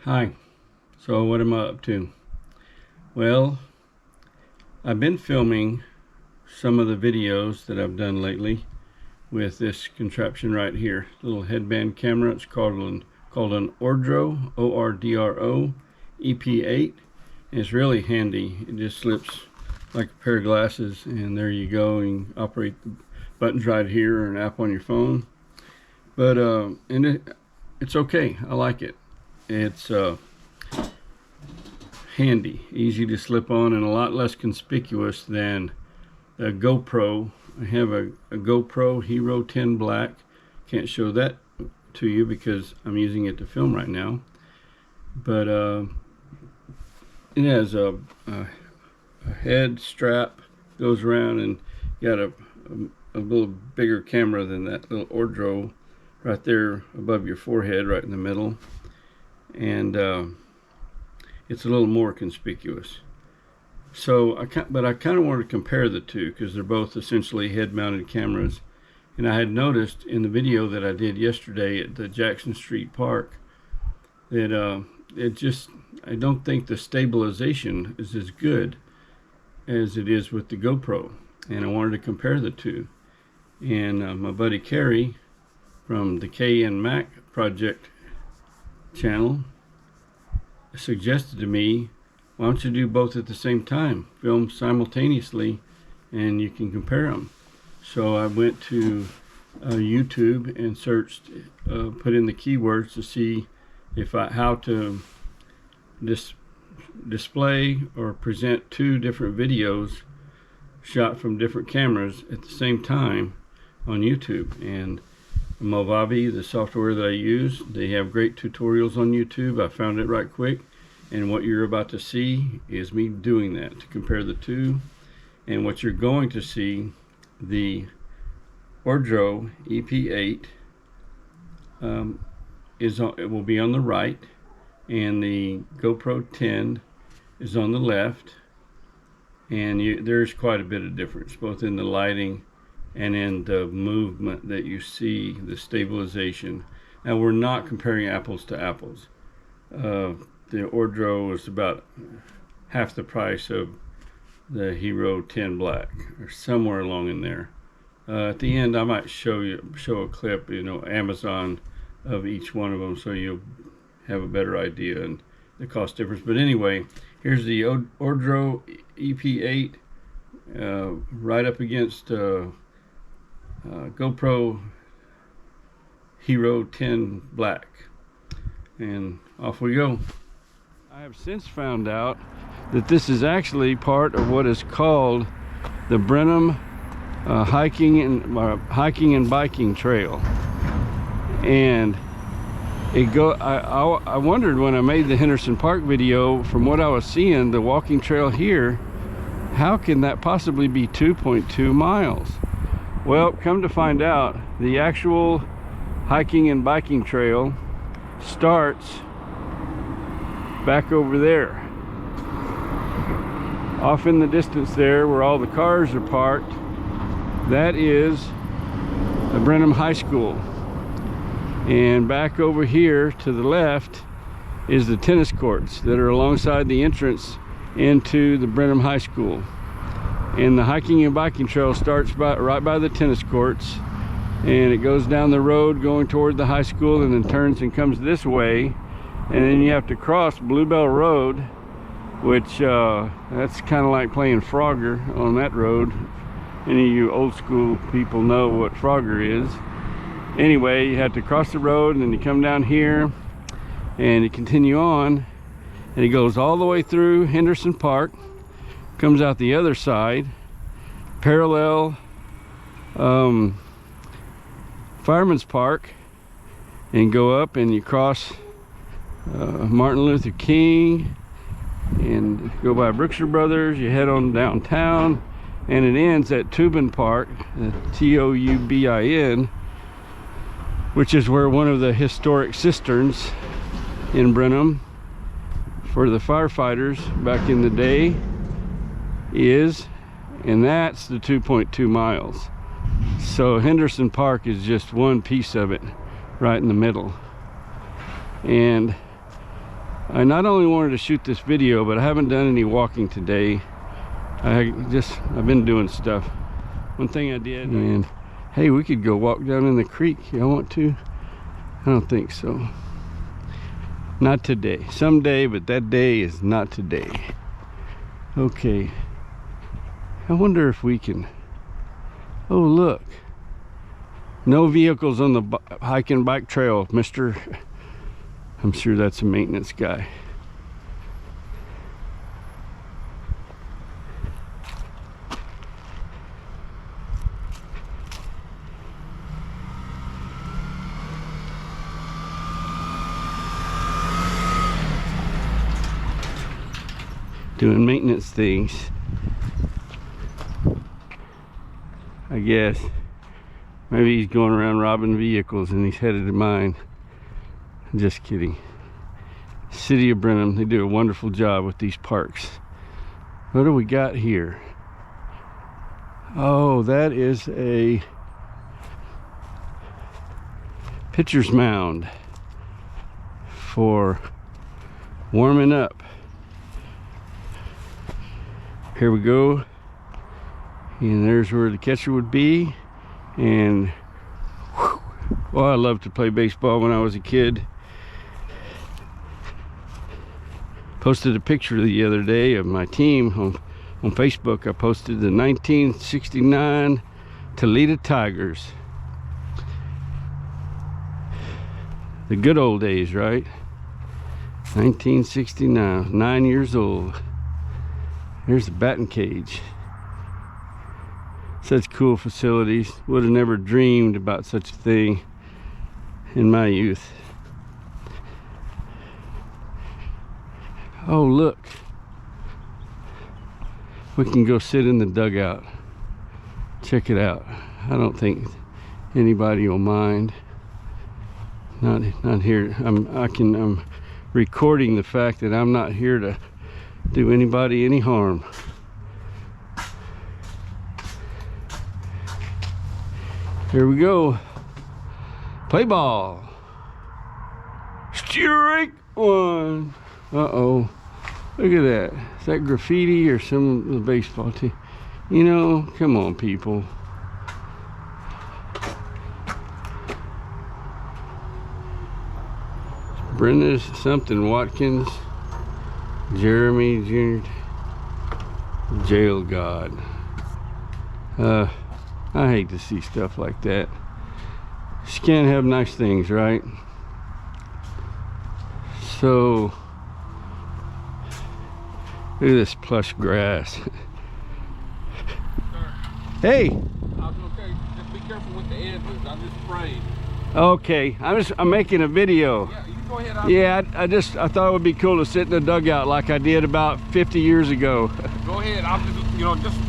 Hi. So what am I up to? Well, I've been filming some of the videos that I've done lately with this contraption right here, little headband camera. It's called an Ordro, O-R-D-R-O EP8. And it's really handy. It just slips like a pair of glasses, and there you go. You can operate the buttons right here, or an app on your phone. But it's okay. I like it. It's handy, easy to slip on, and a lot less conspicuous than a GoPro. I have a GoPro Hero 10 Black. Can't show that to you because I'm using it to film right now. But it has a head strap, goes around, and got a little bigger camera than that little Ordro right there above your forehead, right in the middle. And it's a little more conspicuous. So but I kind of want to compare the two because they're both essentially head-mounted cameras. And I had noticed in the video that I did yesterday at the Jackson Street Park that I don't think the stabilization is as good as it is with the GoPro. And I wanted to compare the two. And my buddy Kerry from the K and Mac project channel suggested to me, why don't you do both at the same time, film simultaneously, and you can compare them. So I went to YouTube and searched, put in the keywords to see how to display or present two different videos shot from different cameras at the same time on YouTube. And Movavi, the software that I use, they have great tutorials on YouTube. I found it right quick, and what you're about to see is me doing that to compare the two. And what you're going to see, the Ordro EP8 it will be on the right, and the GoPro 10 is on the left. And there's quite a bit of difference, both in the lighting and in the movement that you see, the stabilization. Now, we're not comparing apples to apples. The Ordro is about half the price of the Hero 10 Black, or somewhere along in there. At the end, I might show a clip, Amazon, of each one of them, so you'll have a better idea and the cost difference. But anyway, here's the Ordro EP8 right up against GoPro Hero 10 Black, and off we go. I have since found out that this is actually part of what is called the Brenham hiking and biking trail. And I wondered when I made the Henderson Park video, from what I was seeing, the walking trail here, how can that possibly be 2.2 miles? Well, come to find out, the actual hiking and biking trail starts back over there, off in the distance there where all the cars are parked. That is the Brenham High School, and back over here to the left is the tennis courts that are alongside the entrance into the Brenham High School. And the hiking and biking trail starts right by the tennis courts, and it goes down the road going toward the high school, and then turns and comes this way, and then you have to cross Bluebell Road, which that's kind of like playing Frogger on that road. Any of you old school people know what Frogger is. Anyway, you have to cross the road, and then you come down here and you continue on, and it goes all the way through Henderson Park, comes out the other side, parallel Fireman's Park, and go up, and you cross Martin Luther King and go by Brookshire Brothers. You head on downtown, and it ends at Tobin Park, T-O-U-B-I-N, which is where one of the historic cisterns in Brenham for the firefighters back in the day is, and that's the 2.2 miles. So Henderson Park is just one piece of it right in the middle. And I not only wanted to shoot this video, but I haven't done any walking today. I've been doing stuff. One thing I did, and hey, we could go walk down in the creek. Y'all want to? I don't think so. Not today. Someday, but that day is not today. Okay. I wonder if we can. Oh, look. No vehicles on the hike and bike trail, Mr. I'm sure that's a maintenance guy. Doing maintenance things, I guess. Maybe he's going around robbing vehicles and he's headed to mine. Just kidding. City of Brenham, they do a wonderful job with these parks. What do we got here? Oh, that is a pitcher's mound for warming up. Here we go, and there's where the catcher would be. And whew, well, I loved to play baseball when I was a kid. Posted a picture the other day of my team on Facebook. I posted the 1969 Toledo Tigers. The good old days, right? 1969, 9 years old. There's the batting cage. Such cool facilities. Would have never dreamed about such a thing in my youth. Oh, look. We can go sit in the dugout. Check it out. I don't think anybody will mind. Not here. I'm recording the fact that I'm not here to do anybody any harm. Here we go. Play ball. Strike one. Uh-oh. Look at that. Is that graffiti or some of the baseball team? You know, come on, people. Brenda's something Watkins. Jeremy Jr. Jail God. I hate to see stuff like that. Just can't have nice things, right? So look at this plush grass. Hey. I was gonna say, just be careful with the edges. I just sprayed. Okay, I'm making a video. Yeah, you can go ahead. Yeah, I thought it would be cool to sit in the dugout like I did about 50 years ago. Go ahead.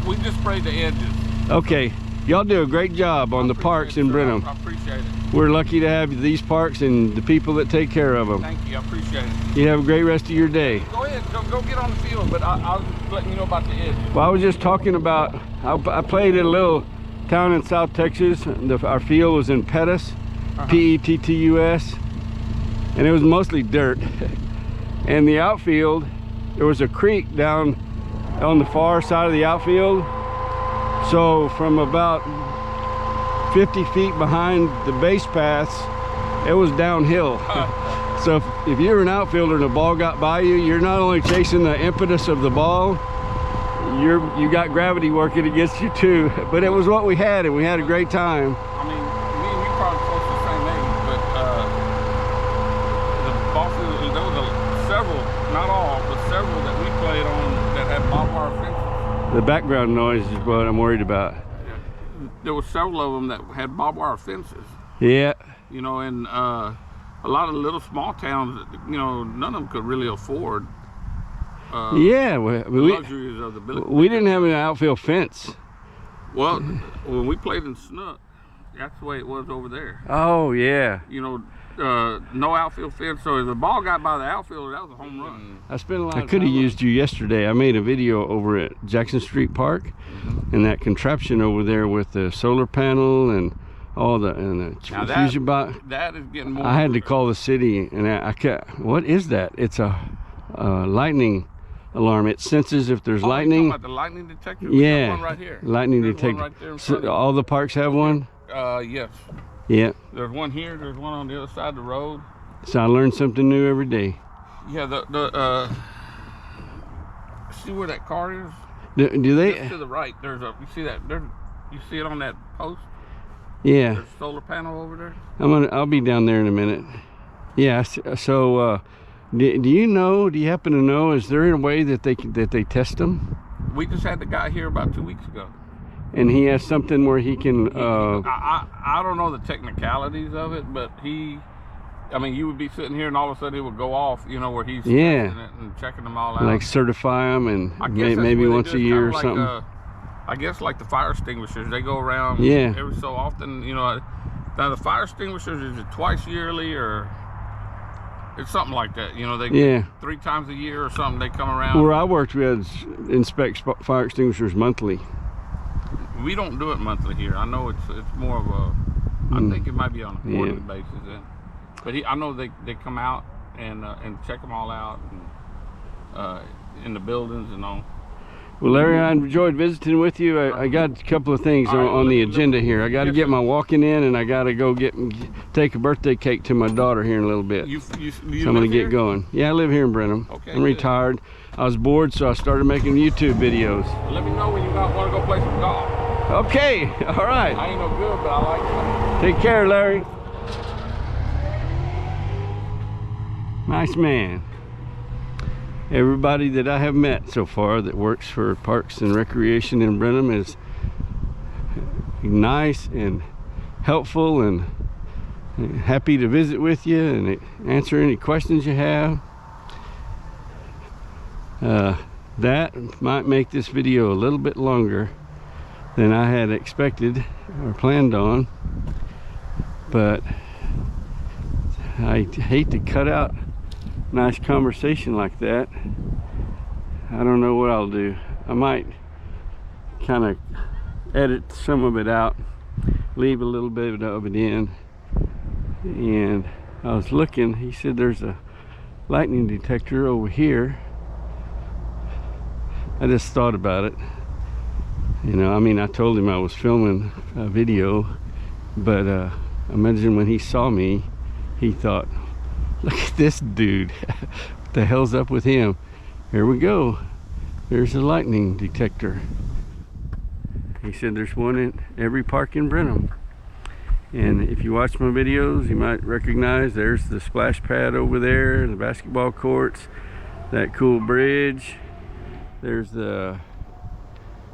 We just sprayed the edges. Okay. Y'all do a great job on the parks in Brenham. I appreciate it. We're lucky to have these parks and the people that take care of them. Thank you, I appreciate it. You have a great rest of your day. Go ahead, go get on the field, but I was just letting you know about the edge. Well, I was just talking about, I played in a little town in South Texas. Our field was in Pettus, Pettus, and it was mostly dirt. And the outfield, there was a creek down on the far side of the outfield. So from about 50 feet behind the base paths, it was downhill. So if you're an outfielder and the ball got by you, you're not only chasing the impetus of the ball, you got gravity working against you too. But it was what we had, and we had a great time. I mean, me and you probably close to the same age, but the ball field, there was several, not all, but several that we played on that had barbed wire fences. The background noise is what I'm worried about. Yeah. There were several of them that had barbed wire fences. Yeah. You know, and a lot of little small towns, you know, none of them could really afford the luxuries of the building. We didn't have an outfield fence. Well, when we played in Snook, that's the way it was over there. Oh, yeah. You know, no outfield fence, so if the ball got by the outfielder, that was a home run. I spent a lot of time. I could have used you yesterday. I made a video over at Jackson Street Park, and that contraption over there with the solar panel and all the fusion box. That is getting more. I had to call the city, and I kept, what is that? It's a lightning alarm. It senses if there's lightning. You talking about the lightning detector? Yeah, we got one right here. Lightning There's detector. One right there in So front of all the parks have one? Yes. Yeah. There's one here. There's one on the other side of the road. So I learn something new every day. Yeah. See where that car is? Do they? Just to the right. There's a. You see that? You see it on that post? Yeah. There's a solar panel over there. I'll be down there in a minute. Yeah. So do you know? Do you happen to know? Is there a way that they test them? We just had the guy here about 2 weeks ago. And he has something where he can. I don't know the technicalities of it, but I mean, you would be sitting here and all of a sudden it would go off, you know, where he's testing it and checking them all out. Like certify them and maybe once a year or like something. I guess like the fire extinguishers, they go around every so often, you know. Now the fire extinguishers, is it twice yearly or it's something like that, you know, they 3 times a year or something, they come around. Where I worked, we had inspect fire extinguishers monthly. We don't do it monthly here. I know it's more of a, I think it might be on a quarterly basis then. But I know they come out and check them all out and, in the buildings and all. Well, Larry, I enjoyed visiting with you. I got a couple of things on the agenda here. I got to get my walking in, and I got to go take a birthday cake to my daughter here in a little bit. You so I'm going to get going. Yeah, I live here in Brenham. Okay, I'm retired. I was bored, so I started making YouTube videos. Let me know when you want to go play some golf. Okay, all right. I ain't no good, but I like it. Take care, Larry. Nice man. Everybody that I have met so far that works for Parks and Recreation in Brenham is nice and helpful and happy to visit with you and answer any questions you have. That might make this video a little bit longer than I had expected or planned on, but I hate to cut out nice conversation like that. I don't know what I'll do. I might kind of edit some of it out, leave a little bit of it in. And I was looking, he said there's a lightning detector over here. I just thought about it. You know, I mean, I told him I was filming a video, but imagine when he saw me, he thought, look at this dude. What the hell's up with him? Here we go. There's a lightning detector. He said there's one in every park in Brenham. And if you watch my videos, you might recognize there's the splash pad over there, the basketball courts, that cool bridge. There's the,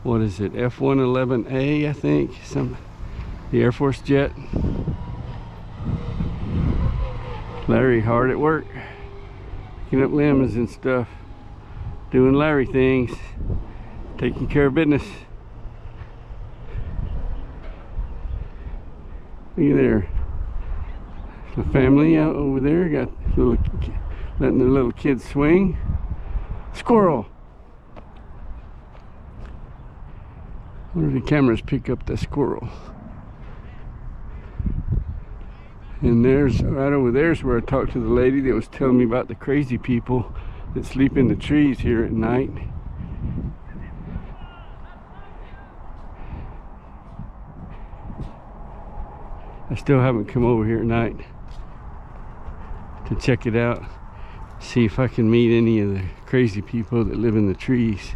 what is it, F-111A, I think, the Air Force jet. Larry hard at work, picking up limbs and stuff, doing Larry things, taking care of business. Look at there, the family out over there got letting their little kids swing. Squirrel. I wonder if the cameras pick up the squirrel. And there's, right over there's where I talked to the lady that was telling me about the crazy people that sleep in the trees here at night. I still haven't come over here at night to check it out, see if I can meet any of the crazy people that live in the trees.